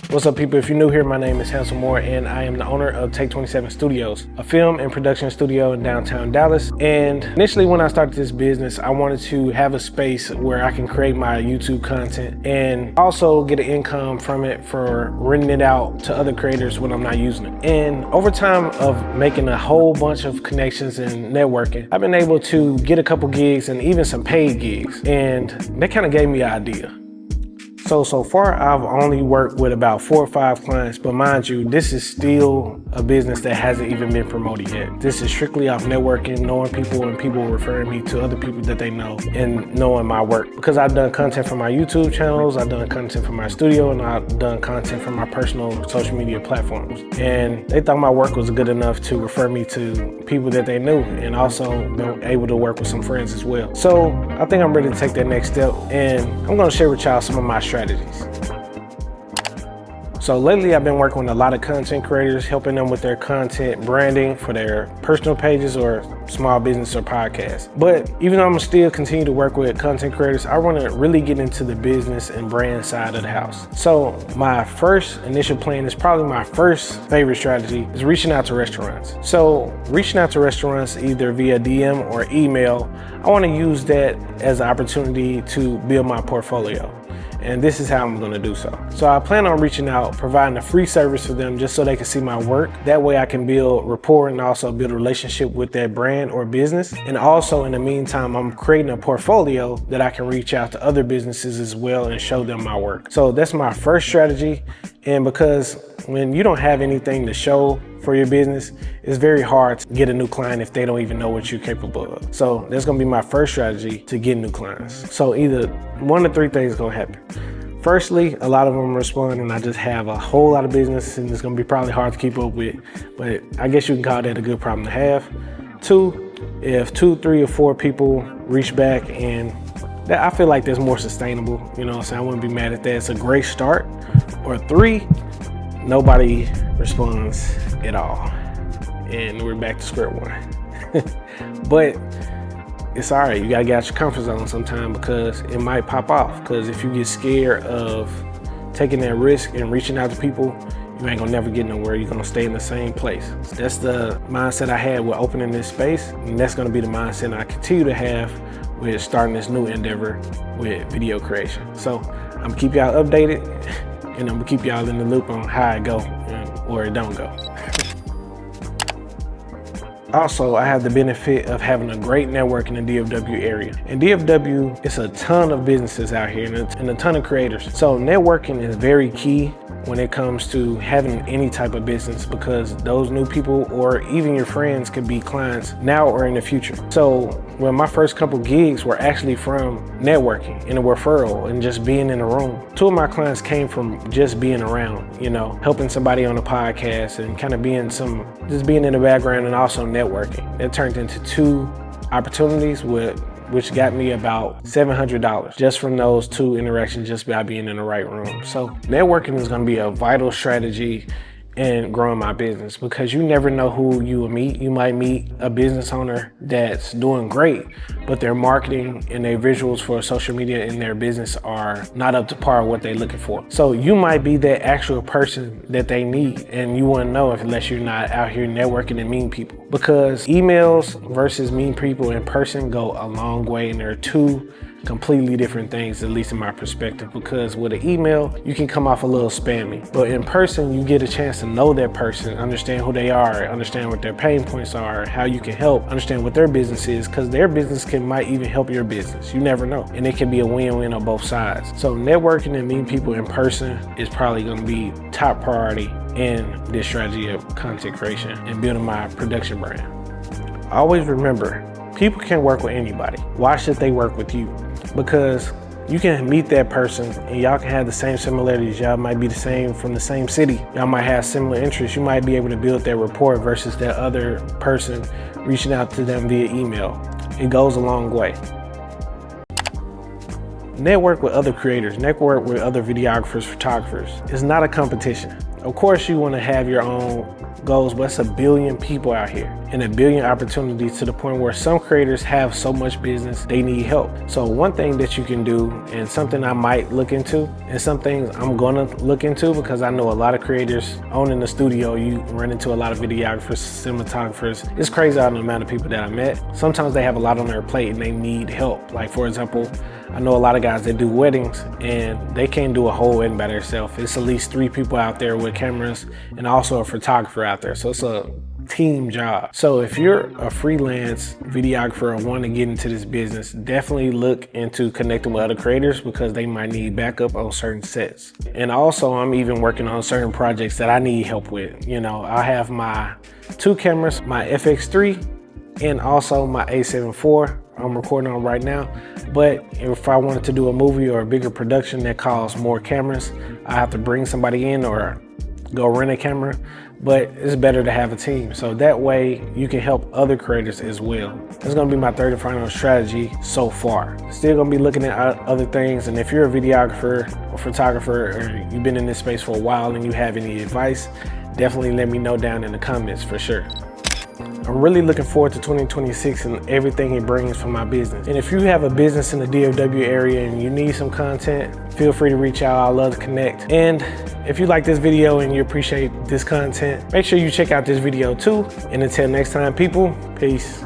What's up, people? If you're new here, my name is Hansel Moore and I am the owner of Take 27 Studios, a film and production studio in downtown Dallas. And initially when I started this business, I wanted to have a space where I can create my YouTube content and also get an income from it for renting it out to other creators when I'm not using it. And over time of making a whole bunch of connections and networking, I've been able to get a couple gigs and even some paid gigs. And that kind of gave me an idea. So far, I've only worked with about 4 or 5 clients, but mind you, this is still a business that hasn't even been promoted yet. This is strictly off networking, knowing people and people referring me to other people that they know and knowing my work. Because I've done content for my YouTube channels, I've done content for my studio, and I've done content for my personal social media platforms. And they thought my work was good enough to refer me to people that they knew, and also been able to work with some friends as well. So I think I'm ready to take that next step, and I'm gonna share with y'all some of my strategies. So lately I've been working with a lot of content creators, helping them with their content branding for their personal pages or small business or podcasts. But even though I'm still continue to work with content creators, I want to really get into the business and brand side of the house. So my first initial plan is probably my first favorite strategy is reaching out to restaurants. So reaching out to restaurants either via DM or email, I want to use that as an opportunity to build my portfolio. And this is how I'm gonna do so. So I plan on reaching out, providing a free service for them just so they can see my work. That way I can build rapport and also build a relationship with that brand or business. And also in the meantime, I'm creating a portfolio that I can reach out to other businesses as well and show them my work. So that's my first strategy. And because when you don't have anything to show for your business, it's very hard to get a new client if they don't even know what you're capable of. So that's gonna be my first strategy to get new clients. So either one of 3 things gonna happen. Firstly, a lot of them respond and I just have a whole lot of business and it's gonna be probably hard to keep up with, but I guess you can call that a good problem to have. 2, if 2, 3, or 4 people reach back, and that, I feel like that's more sustainable, you know what I'm saying? I wouldn't be mad at that. It's a great start. Or 3, nobody responds at all. And we're back to square one. But it's all right, you gotta get out your comfort zone sometime because it might pop off. Because if you get scared of taking that risk and reaching out to people, you ain't gonna never get nowhere. You're gonna stay in the same place. That's the mindset I had with opening this space, and that's gonna be the mindset I continue to have with starting this new endeavor with video creation. So I'm gonna keep y'all updated, and I'm gonna keep y'all in the loop on how it go or it don't go. Also, I have the benefit of having a great network in the DFW area. In DFW, it's a ton of businesses out here and a ton of creators. So networking is very key when it comes to having any type of business, because those new people or even your friends could be clients now or in the future. So well, my first couple gigs were actually from networking and a referral and just being in a room. 2 of my clients came from just being around, you know, helping somebody on a podcast and kind of just being in the background and also networking. It turned into 2 opportunities which got me about $700 just from those 2 interactions just by being in the right room. So networking is gonna be a vital strategy in growing my business, because you never know who you will meet. You might meet a business owner that's doing great, but their marketing and their visuals for social media in their business are not up to par with what they're looking for. So you might be that actual person that they need, and you wouldn't know unless you're not out here networking and meeting people. Because emails versus meeting people in person go a long way, and they're 2 completely different things, at least in my perspective, because with an email, you can come off a little spammy, but in person, you get a chance to know that person, understand who they are, understand what their pain points are, how you can help, understand what their business is, because their business might even help your business. You never know, and it can be a win-win on both sides. So networking and meeting people in person is probably gonna be top priority in this strategy of content creation and building my production brand. Always remember, people can work with anybody. Why should they work with you? Because you can meet that person and y'all can have the same similarities. Y'all might be the same from the same city. Y'all might have similar interests. You might be able to build that rapport versus that other person reaching out to them via email. It goes a long way. network with other creators, network with other videographers, photographers. It's not a competition. Of course, you want to have your own goals, but it's a billion people out here and a billion opportunities, to the point where some creators have so much business they need help. So one thing that you can do, and something I might look into, and some things I'm gonna look into, because I know a lot of creators owning the studio, you run into a lot of videographers, cinematographers. It's crazy out the amount of people that I met. Sometimes they have a lot on their plate and they need help. Like, for example, I know a lot of guys that do weddings and they can't do a whole wedding by themselves. It's at least 3 people out there with cameras and also a photographer out there. So it's a team job. So if you're a freelance videographer or want to get into this business, definitely look into connecting with other creators, because they might need backup on certain sets. And also, I'm even working on certain projects that I need help with. You know, I have my 2 cameras, my FX3 and also my A7 IV I'm recording on right now. But if I wanted to do a movie or a bigger production that calls more cameras, I have to bring somebody in or go rent a camera. But it's better to have a team, so that way you can help other creators as well. That's gonna be my third and final strategy so far. Still gonna be looking at other things, and if you're a videographer or photographer, or you've been in this space for a while and you have any advice, definitely let me know down in the comments for sure. I'm really looking forward to 2026 and everything it brings for my business. And if you have a business in the DFW area and you need some content, feel free to reach out. I love to connect. And if you like this video and you appreciate this content, make sure you check out this video too. And until next time, people, peace.